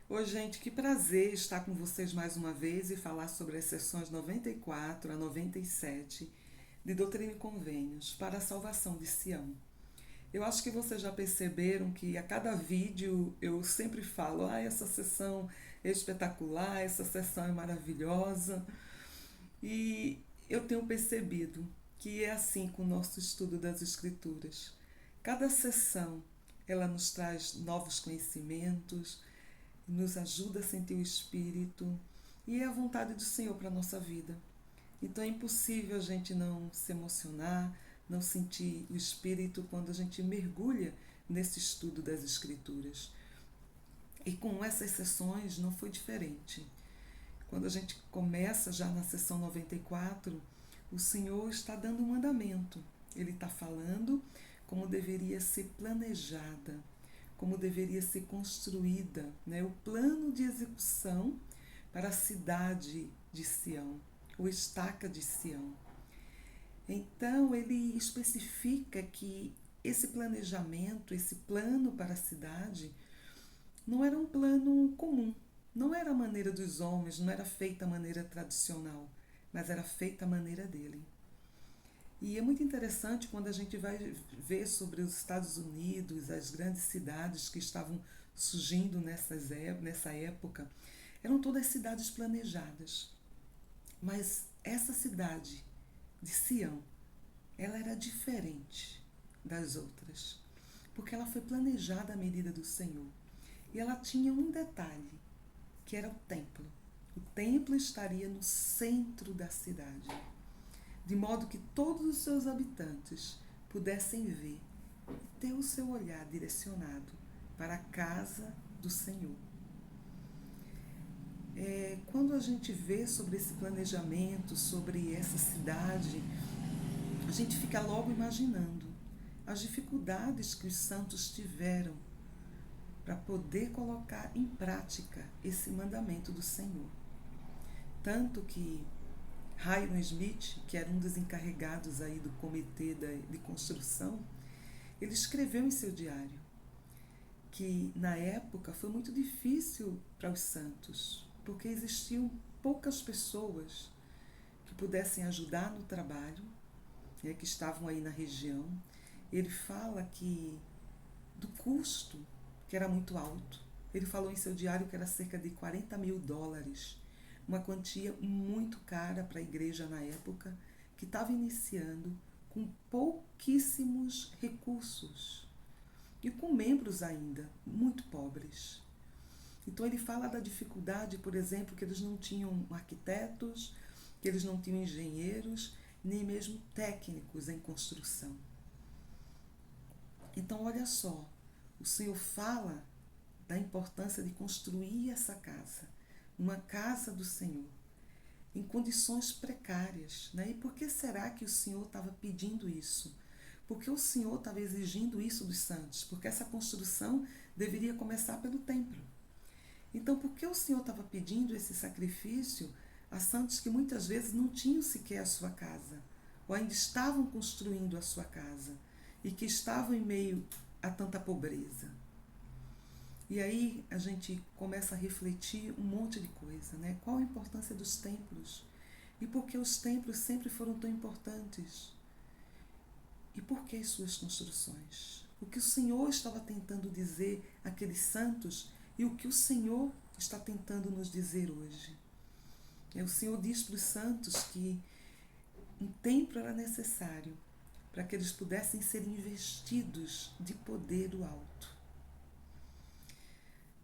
Oi, gente, que prazer estar com vocês mais uma vez e falar sobre as sessões 94 a 97 de Doutrina e Convênios para a salvação de Sião. Eu acho que vocês já perceberam que a cada vídeo eu sempre falo: essa sessão é espetacular, essa sessão é maravilhosa. E eu tenho percebido que é assim com o nosso estudo das Escrituras. Cada sessão ela nos traz novos conhecimentos, nos ajuda a sentir o Espírito e é a vontade do Senhor para a nossa vida. Então é impossível a gente não se emocionar, não sentir o Espírito quando a gente mergulha nesse estudo das Escrituras. E com essas sessões não foi diferente. Quando a gente começa já na sessão 94, o Senhor está dando um mandamento. Ele está falando como deveria ser planejada, como deveria ser construída, né? O plano de execução para a cidade de Sião, ou estaca de Sião. Então ele especifica que esse planejamento, esse plano para a cidade, não era um plano comum, não era a maneira dos homens, não era feita a maneira tradicional, mas era feita a maneira dele. E é muito interessante quando a gente vai ver sobre os Estados Unidos, as grandes cidades que estavam surgindo nessa época, eram todas cidades planejadas. Mas essa cidade de Sião, ela era diferente das outras, porque ela foi planejada à medida do Senhor. E ela tinha um detalhe, que era o templo. O templo estaria no centro da cidade, de modo que todos os seus habitantes pudessem ver e ter o seu olhar direcionado para a casa do Senhor. Quando a gente vê sobre esse planejamento, sobre essa cidade, a gente fica logo imaginando as dificuldades que os santos tiveram para poder colocar em prática esse mandamento do Senhor. Tanto que Hiram Smith, que era um dos encarregados aí do comitê de construção, ele escreveu em seu diário que na época foi muito difícil para os santos, porque existiam poucas pessoas que pudessem ajudar no trabalho, né, que estavam aí na região. Ele fala que do custo, que era muito alto, ele falou em seu diário que era cerca de US$ 40.000, uma quantia muito cara para a igreja na época, que estava iniciando com pouquíssimos recursos e com membros ainda muito pobres. Então ele fala da dificuldade, por exemplo, que eles não tinham arquitetos, que eles não tinham engenheiros, nem mesmo técnicos em construção. Então olha só, o Senhor fala da importância de construir essa casa, uma casa do Senhor, em condições precárias. Né? E por que será que o Senhor estava pedindo isso? Porque o Senhor estava exigindo isso dos santos, porque essa construção deveria começar pelo templo. Então, por que o Senhor estava pedindo esse sacrifício a santos que muitas vezes não tinham sequer a sua casa, ou ainda estavam construindo a sua casa, e que estavam em meio a tanta pobreza? E aí a gente começa a refletir um monte de coisa, né? Qual a importância dos templos? E por que os templos sempre foram tão importantes? E por que suas construções? O que o Senhor estava tentando dizer àqueles santos e o que o Senhor está tentando nos dizer hoje? O Senhor diz para os santos que um templo era necessário para que eles pudessem ser investidos de poder do alto.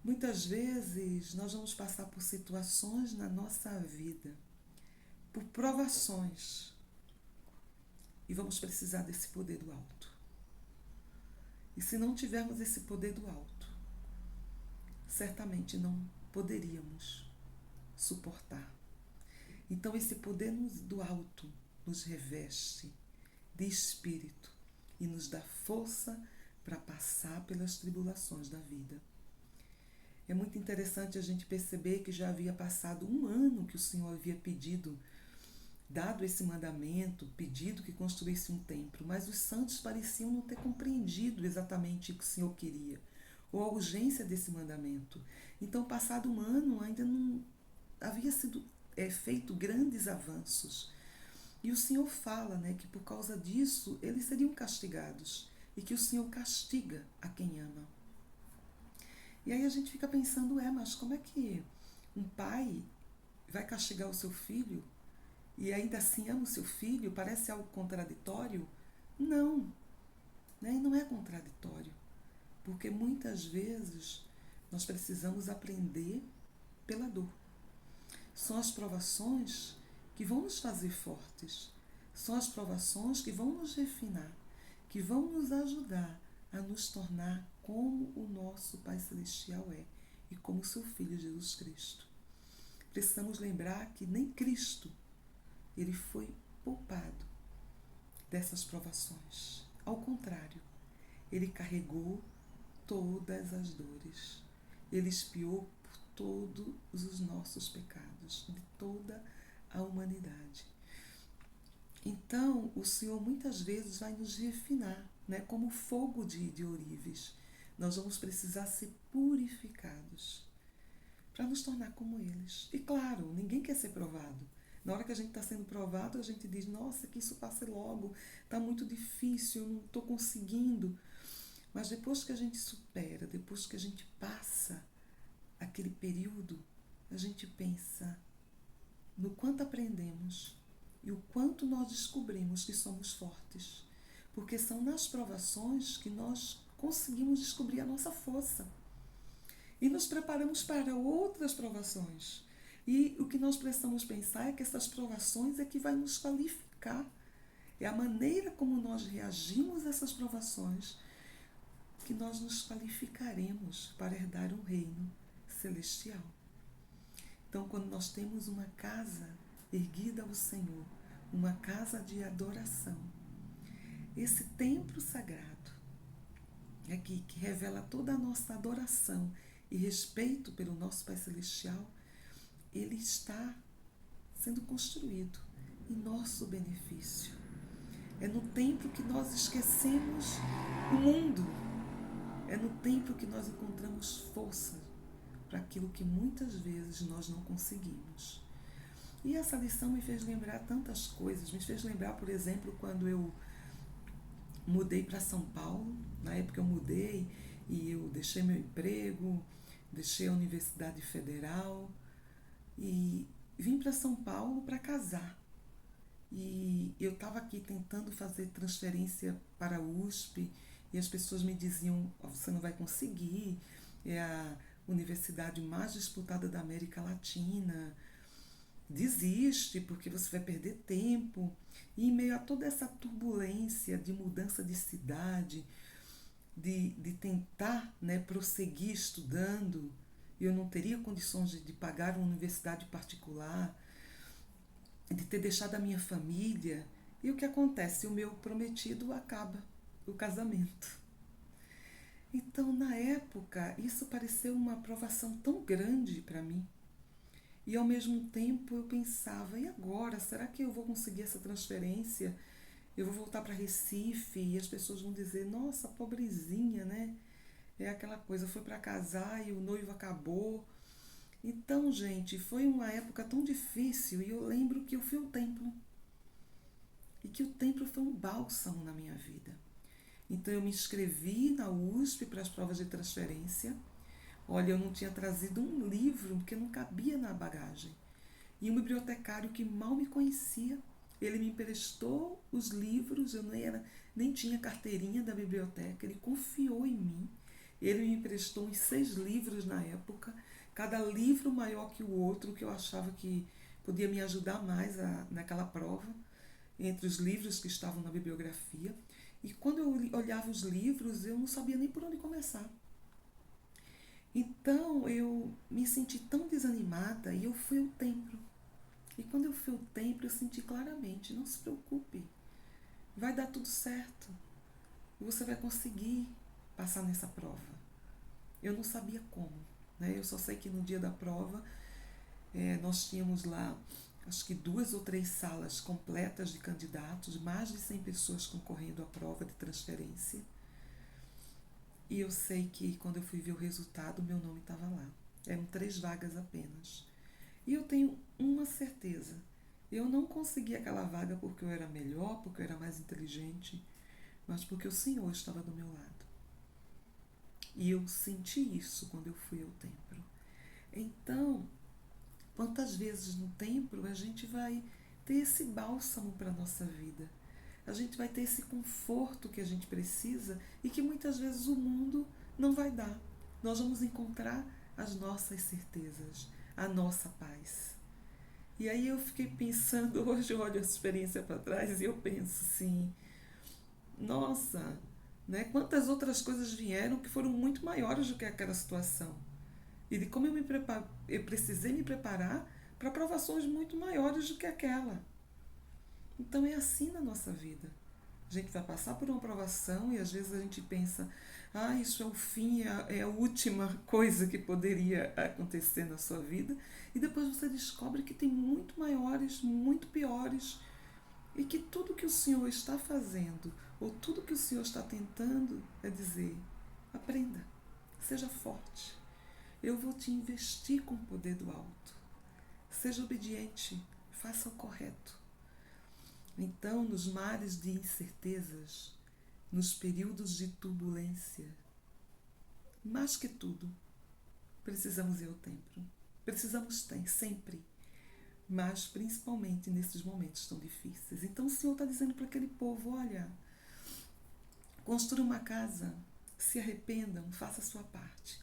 Muitas vezes nós vamos passar por situações na nossa vida, por provações, e vamos precisar desse poder do alto. E se não tivermos esse poder do alto, certamente não poderíamos suportar. Então esse poder do alto nos reveste de espírito e nos dá força para passar pelas tribulações da vida. É muito interessante a gente perceber que já havia passado um ano que o Senhor havia pedido, dado esse mandamento, pedido que construísse um templo, mas os santos pareciam não ter compreendido exatamente o que o Senhor queria, ou a urgência desse mandamento. Então, passado um ano, ainda não havia sido feito grandes avanços. E o Senhor fala, né, que por causa disso eles seriam castigados e que o Senhor castiga a quem ama. E aí a gente fica pensando, mas como é que um pai vai castigar o seu filho e ainda assim ama o seu filho? Parece algo contraditório? Não, né? Não é contraditório, porque muitas vezes nós precisamos aprender pela dor. São as provações que vão nos fazer fortes, são as provações que vão nos refinar, que vão nos ajudar a nos tornar como o nosso Pai Celestial é e como o seu Filho Jesus Cristo. Precisamos lembrar que nem Cristo ele foi poupado dessas provações. Ao contrário, ele carregou todas as dores. Ele expiou por todos os nossos pecados, de toda a humanidade. Então, o Senhor muitas vezes vai nos refinar, né? Como fogo de ourives. Nós vamos precisar ser purificados para nos tornar como eles. E claro, ninguém quer ser provado. Na hora que a gente está sendo provado, a gente diz, nossa, que isso passe logo, está muito difícil, eu não estou conseguindo. Mas depois que a gente supera, depois que a gente passa aquele período, a gente pensa no quanto aprendemos e o quanto nós descobrimos que somos fortes. Porque são nas provações que nós conseguimos descobrir a nossa força. E nos preparamos para outras provações. E o que nós precisamos pensar é que essas provações é que vai nos qualificar. É a maneira como nós reagimos a essas provações que nós nos qualificaremos para herdar um reino celestial. Então, quando nós temos uma casa erguida ao Senhor, uma casa de adoração, esse templo sagrado aqui, que revela toda a nossa adoração e respeito pelo nosso Pai Celestial, ele está sendo construído em nosso benefício. É no templo que nós esquecemos o mundo. É no templo que nós encontramos força para aquilo que muitas vezes nós não conseguimos. E essa lição me fez lembrar tantas coisas. Me fez lembrar, por exemplo, quando eu mudei para São Paulo. Na época eu mudei e eu deixei meu emprego, deixei a Universidade Federal e vim para São Paulo para casar. E eu estava aqui tentando fazer transferência para a USP e as pessoas me diziam, você não vai conseguir, é a universidade mais disputada da América Latina, desiste porque você vai perder tempo. E em meio a toda essa turbulência de mudança de cidade, de tentar, né, prosseguir estudando, eu não teria condições de pagar uma universidade particular, de ter deixado a minha família. E o que acontece? O meu prometido acaba, o casamento. Então, na época, isso pareceu uma provação tão grande para mim. E ao mesmo tempo eu pensava, e agora? Será que eu vou conseguir essa transferência? Eu vou voltar para Recife e as pessoas vão dizer, nossa, pobrezinha, né? É aquela coisa, foi para casar e o noivo acabou. Então, gente, foi uma época tão difícil e eu lembro que eu fui ao templo. E que o templo foi um bálsamo na minha vida. Então eu me inscrevi na USP para as provas de transferência. Olha, eu não tinha trazido um livro, porque não cabia na bagagem. E um bibliotecário que mal me conhecia, ele me emprestou os livros, eu nem tinha carteirinha da biblioteca, ele confiou em mim. Ele me emprestou uns 6 livros na época, cada livro maior que o outro, que eu achava que podia me ajudar mais naquela prova, entre os livros que estavam na bibliografia. E quando eu olhava os livros, eu não sabia nem por onde começar. Então eu me senti tão desanimada e eu fui ao templo. E quando eu fui ao templo, eu senti claramente, não se preocupe, vai dar tudo certo. Você vai conseguir passar nessa prova. Eu não sabia como, né? Eu só sei que no dia da prova, nós tínhamos lá, acho que 2 ou 3 salas completas de candidatos, mais de 100 pessoas concorrendo à prova de transferência. E eu sei que quando eu fui ver o resultado, meu nome estava lá. Eram 3 vagas apenas. E eu tenho uma certeza. Eu não consegui aquela vaga porque eu era melhor, porque eu era mais inteligente, mas porque o Senhor estava do meu lado. E eu senti isso quando eu fui ao templo. Então, quantas vezes no templo a gente vai ter esse bálsamo para a nossa vida? A gente vai ter esse conforto que a gente precisa e que muitas vezes o mundo não vai dar. Nós vamos encontrar as nossas certezas, a nossa paz. E aí eu fiquei pensando, hoje eu olho essa experiência para trás e eu penso assim, nossa, né, quantas outras coisas vieram que foram muito maiores do que aquela situação. E de como eu precisei me preparar para provações muito maiores do que aquela. Então é assim na nossa vida. A gente vai passar por uma provação e às vezes a gente pensa, isso é o fim, é a última coisa que poderia acontecer na sua vida. E depois você descobre que tem muito maiores, muito piores. E que tudo que o Senhor está fazendo, ou tudo que o Senhor está tentando, é dizer, aprenda, seja forte. Eu vou te investir com o poder do alto. Seja obediente, faça o correto. Então, nos mares de incertezas, nos períodos de turbulência, mais que tudo, precisamos ir ao templo. Precisamos sempre, mas principalmente nesses momentos tão difíceis. Então o Senhor está dizendo para aquele povo, olha, construa uma casa, se arrependam, faça a sua parte.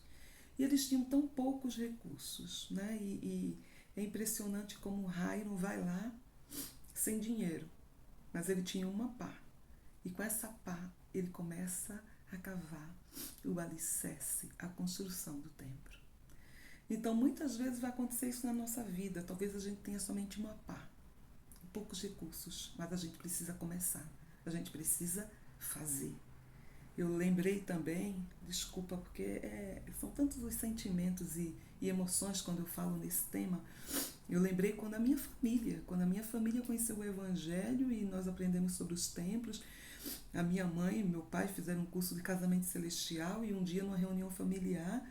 E eles tinham tão poucos recursos, né? E é impressionante como o Rai não vai lá sem dinheiro, mas ele tinha uma pá. E com essa pá ele começa a cavar o alicerce, a construção do templo. Então muitas vezes vai acontecer isso na nossa vida. Talvez a gente tenha somente uma pá, poucos recursos, mas a gente precisa começar, a gente precisa fazer. Eu lembrei também, desculpa, porque são tantos os sentimentos e emoções quando eu falo nesse tema. Eu lembrei quando a minha família conheceu o Evangelho e nós aprendemos sobre os templos. A minha mãe e meu pai fizeram um curso de casamento celestial e um dia, numa reunião familiar,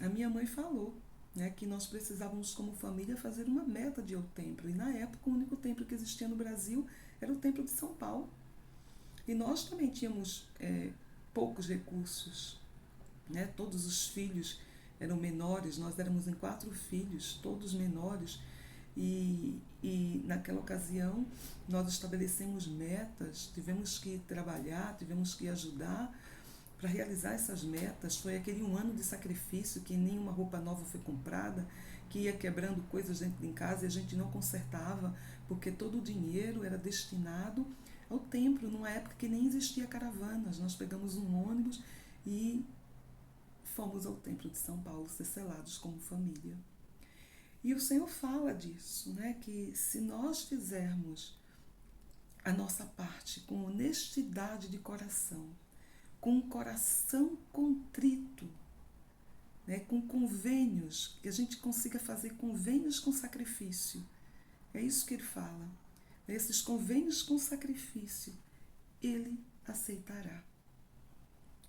a minha mãe falou, né, que nós precisávamos, como família, fazer uma meta de ir ao templo. E na época, o único templo que existia no Brasil era o Templo de São Paulo. E nós também tínhamos poucos recursos, né? Todos os filhos eram menores, nós éramos em 4 filhos, todos menores. E naquela ocasião nós estabelecemos metas, tivemos que trabalhar, tivemos que ajudar para realizar essas metas. Foi aquele 1 ano de sacrifício que nenhuma roupa nova foi comprada, que ia quebrando coisas dentro de casa e a gente não consertava, porque todo o dinheiro era destinado ao templo, numa época que nem existia caravanas. Nós pegamos um ônibus e fomos ao templo de São Paulo ser selados como família. E o Senhor fala disso, né? Que se nós fizermos a nossa parte com honestidade de coração, com um coração contrito, né? Com convênios, que a gente consiga fazer convênios com sacrifício. É isso que ele fala. Esses convênios com sacrifício, ele aceitará.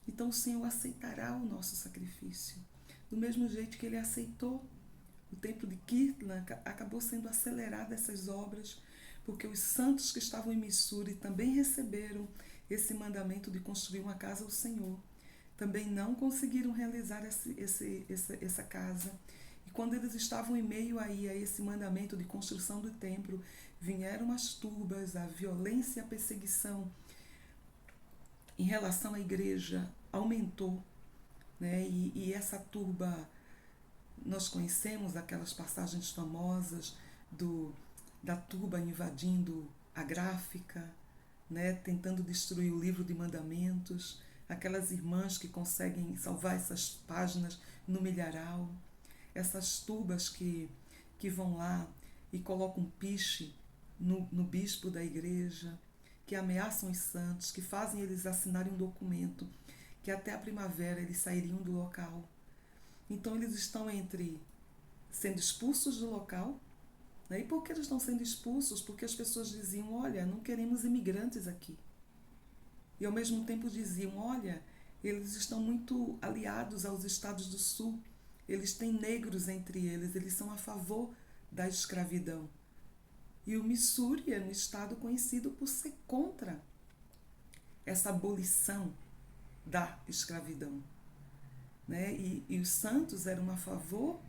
Então o Senhor aceitará o nosso sacrifício. Do mesmo jeito que ele aceitou o templo de Kirtland, acabou sendo acelerada essas obras, porque os santos que estavam em Missouri também receberam esse mandamento de construir uma casa ao Senhor. Também não conseguiram realizar essa casa. E quando eles estavam em meio aí a esse mandamento de construção do templo, vieram as turbas, a violência e a perseguição em relação à igreja aumentou, né? E essa turba, nós conhecemos aquelas passagens famosas da turba invadindo a gráfica, né? Tentando destruir o livro de mandamentos, aquelas irmãs que conseguem salvar essas páginas no milharal, essas turbas que vão lá e colocam piche no bispo da igreja, que ameaçam os santos, que fazem eles assinarem um documento, que até a primavera eles sairiam do local. Então eles estão entre sendo expulsos do local, né? E por que eles estão sendo expulsos? Porque as pessoas diziam, olha, não queremos imigrantes aqui. E ao mesmo tempo diziam, olha, eles estão muito aliados aos estados do sul, eles têm negros entre eles, eles são a favor da escravidão. E o Missouri é um estado conhecido por ser contra essa abolição da escravidão, né? E os santos eram a favor,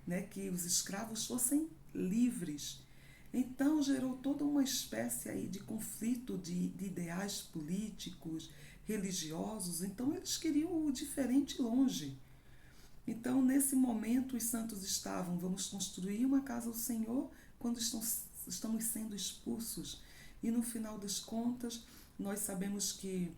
né, que os escravos fossem livres. Então gerou toda uma espécie aí de conflito de ideais políticos, religiosos. Então eles queriam o diferente longe. Então nesse momento os santos estavam: vamos construir uma casa ao Senhor quando estamos sendo expulsos. E no final das contas nós sabemos que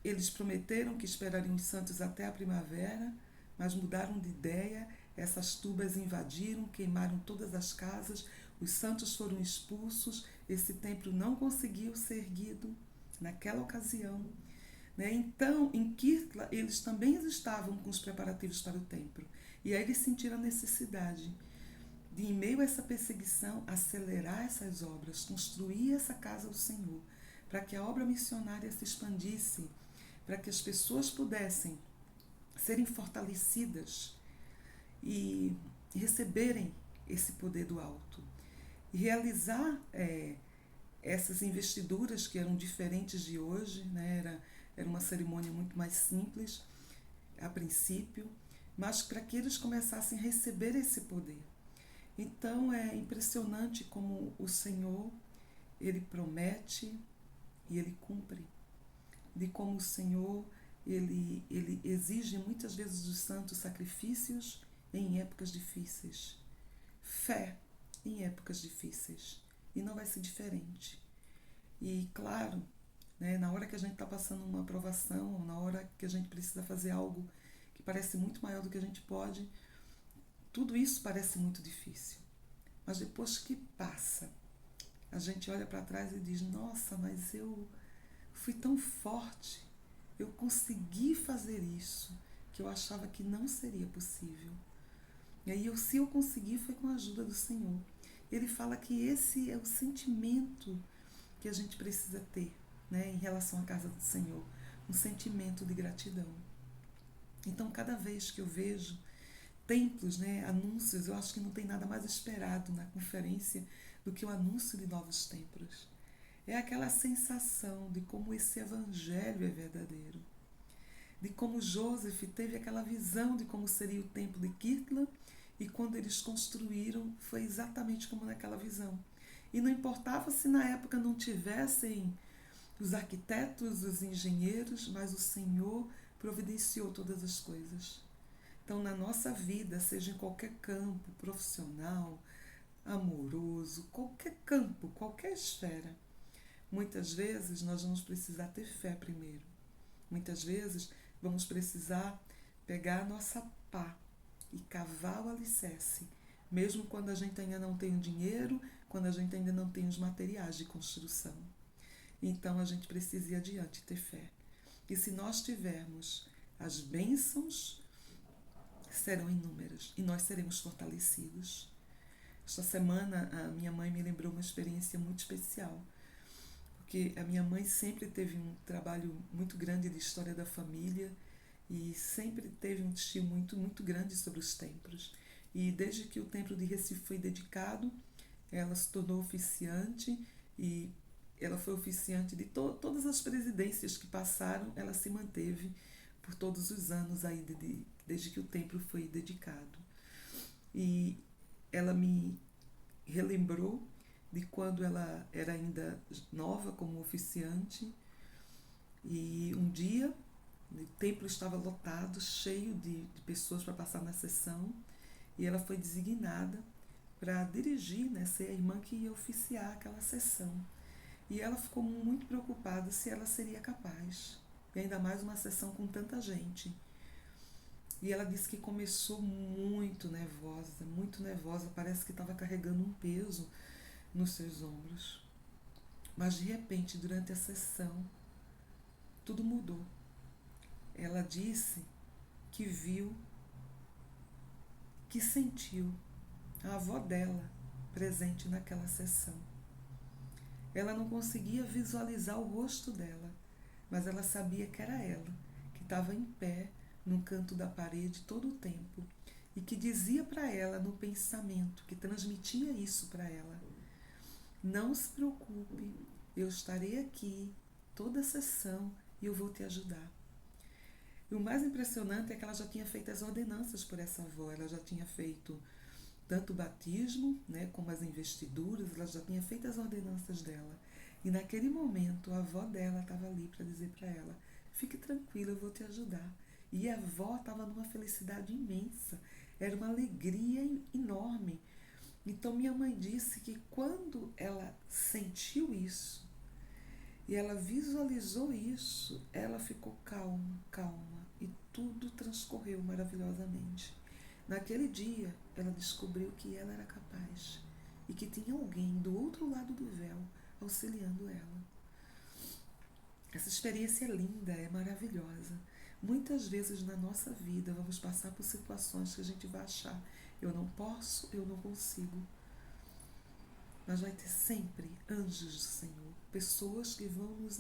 eles prometeram que esperariam os santos até a primavera, mas mudaram de ideia. Essas tubas invadiram, queimaram todas as casas, os santos foram expulsos, esse templo não conseguiu ser erguido naquela ocasião, né? Então, em Kirtla, eles também estavam com os preparativos para o templo. E aí eles sentiram a necessidade de, em meio a essa perseguição, acelerar essas obras, construir essa casa ao Senhor, para que a obra missionária se expandisse, para que as pessoas pudessem serem fortalecidas e receberem esse poder do alto. E realizar essas investiduras que eram diferentes de hoje, né? Era uma cerimônia muito mais simples a princípio, mas para que eles começassem a receber esse poder. Então é impressionante como o Senhor, ele promete e ele cumpre. De como o Senhor, ele exige muitas vezes dos santos sacrifícios em épocas difíceis. Fé em épocas difíceis. E não vai ser diferente. E claro, né, na hora que a gente está passando uma aprovação, ou na hora que a gente precisa fazer algo que parece muito maior do que a gente pode, tudo isso parece muito difícil. Mas depois que passa, a gente olha para trás e diz: nossa, mas eu fui tão forte, eu consegui fazer isso, que eu achava que não seria possível. E aí, se eu consegui, foi com a ajuda do Senhor. Ele fala que esse é o sentimento que a gente precisa ter, né, em relação à casa do Senhor, um sentimento de gratidão. Então, cada vez que eu vejo templos, né, anúncios, eu acho que não tem nada mais esperado na conferência do que o anúncio de novos templos. É aquela sensação de como esse evangelho é verdadeiro, de como Joseph teve aquela visão de como seria o templo de Kirtland, e quando eles construíram foi exatamente como naquela visão. E não importava se na época não tivessem os arquitetos, os engenheiros, mas o Senhor providenciou todas as coisas. Então, na nossa vida, seja em qualquer campo, profissional, amoroso, qualquer campo, qualquer esfera, muitas vezes nós vamos precisar ter fé primeiro. Muitas vezes vamos precisar pegar a nossa pá e cavar o alicerce, mesmo quando a gente ainda não tem o dinheiro, quando a gente ainda não tem os materiais de construção. Então a gente precisa ir adiante e ter fé. E se nós tivermos, as bênçãos serão inúmeras e nós seremos fortalecidos. Esta semana a minha mãe me lembrou uma experiência muito especial, porque a minha mãe sempre teve um trabalho muito grande de história da família e sempre teve um testemunho muito grande sobre os templos. E desde que o templo de Recife foi dedicado, ela se tornou oficiante e ela foi oficiante de todas as presidências que passaram, ela se manteve por todos os anos aí desde que o templo foi dedicado. E ela me relembrou de quando ela era ainda nova como oficiante, e um dia o templo estava lotado, cheio de pessoas para passar na sessão, e ela foi designada para dirigir, né, ser a irmã que ia oficiar aquela sessão. E ela ficou muito preocupada se ela seria capaz, e ainda mais uma sessão com tanta gente. E ela disse que começou muito nervosa, parece que estava carregando um peso nos seus ombros. Mas de repente, durante a sessão, tudo mudou. Ela disse que viu, que sentiu a avó dela presente naquela sessão. Ela não conseguia visualizar o rosto dela, mas ela sabia que era ela que estava em pé num canto da parede todo o tempo e que dizia para ela no pensamento, que transmitia isso para ela: não se preocupe, eu estarei aqui toda a sessão e eu vou te ajudar. E o mais impressionante é que ela já tinha feito as ordenanças por essa avó, ela já tinha feito tanto o batismo, né, como as investiduras, ela já tinha feito as ordenanças dela. E naquele momento a avó dela estava ali para dizer para ela: fique tranquila, eu vou te ajudar. E a avó estava numa felicidade imensa, era uma alegria enorme. Então minha mãe disse que quando ela sentiu isso e ela visualizou isso, ela ficou calma, calma, e tudo transcorreu maravilhosamente. Naquele dia, ela descobriu que ela era capaz e que tinha alguém do outro lado do véu auxiliando ela. Essa experiência é linda, é maravilhosa. Muitas vezes na nossa vida vamos passar por situações que a gente vai achar: eu não posso, eu não consigo. Mas vai ter sempre anjos do Senhor, pessoas que vão nos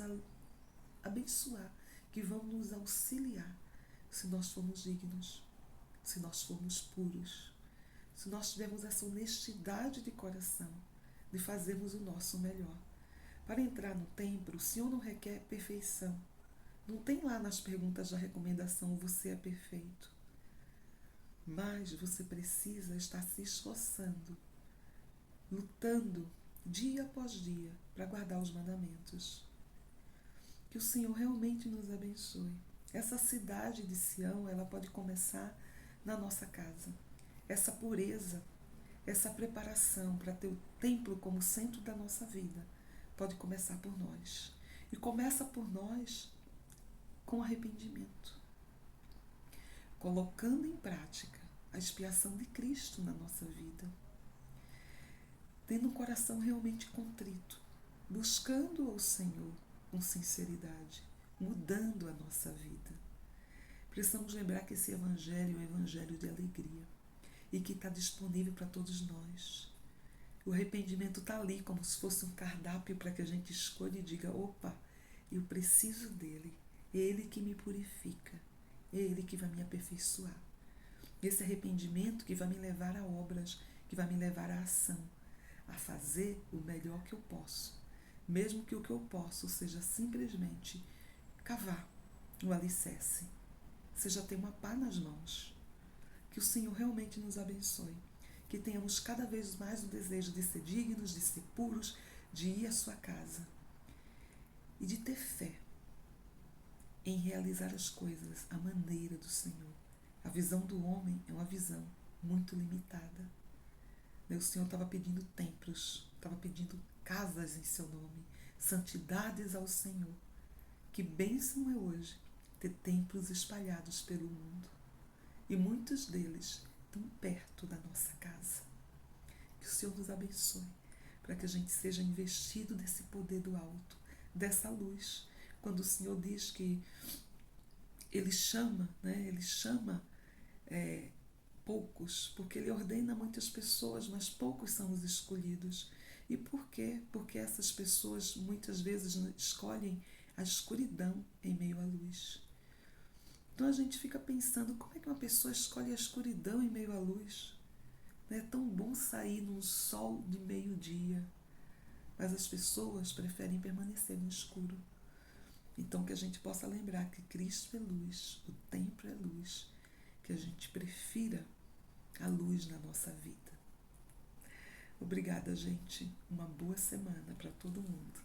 abençoar, que vão nos auxiliar, se nós formos dignos, se nós formos puros, se nós tivermos essa honestidade de coração, de fazermos o nosso melhor. Para entrar no templo, o Senhor não requer perfeição. Não tem lá nas perguntas da recomendação: você é perfeito. Mas você precisa estar se esforçando, lutando dia após dia para guardar os mandamentos. Que o Senhor realmente nos abençoe. Essa cidade de Sião, ela pode começar na nossa casa. Essa pureza, essa preparação para ter o templo como centro da nossa vida, pode começar por nós. E começa por nós com arrependimento, colocando em prática a expiação de Cristo na nossa vida, tendo um coração realmente contrito, buscando ao Senhor com sinceridade, mudando a nossa vida. Precisamos lembrar que esse Evangelho é um Evangelho de alegria e que está disponível para todos nós. O arrependimento está ali como se fosse um cardápio para que a gente escolha e diga: opa, eu preciso dele, é ele que me purifica, é ele que vai me aperfeiçoar. Esse arrependimento que vai me levar a obras, que vai me levar à ação, a fazer o melhor que eu posso, mesmo que o que eu posso seja simplesmente cavar o alicerce, seja ter uma pá nas mãos. Que o Senhor realmente nos abençoe, que tenhamos cada vez mais o desejo de ser dignos, de ser puros, de ir à sua casa e de ter fé em realizar as coisas à maneira do Senhor. A visão do homem é uma visão muito limitada. O Senhor estava pedindo templos, estava pedindo casas em seu nome, santidades ao Senhor. Que bênção é hoje ter templos espalhados pelo mundo. E muitos deles tão perto da nossa casa. Que o Senhor nos abençoe, para que a gente seja investido desse poder do alto, dessa luz. Quando o Senhor diz que Ele chama, né? Ele chama poucos, porque Ele ordena muitas pessoas, mas poucos são os escolhidos. E por quê? Porque essas pessoas muitas vezes escolhem a escuridão em meio à luz. Então a gente fica pensando: como é que uma pessoa escolhe a escuridão em meio à luz? Não é tão bom sair num sol de meio-dia, mas as pessoas preferem permanecer no escuro. Então que a gente possa lembrar que Cristo é luz, o templo é luz, que a gente prefira a luz na nossa vida. Obrigada, gente. Uma boa semana para todo mundo.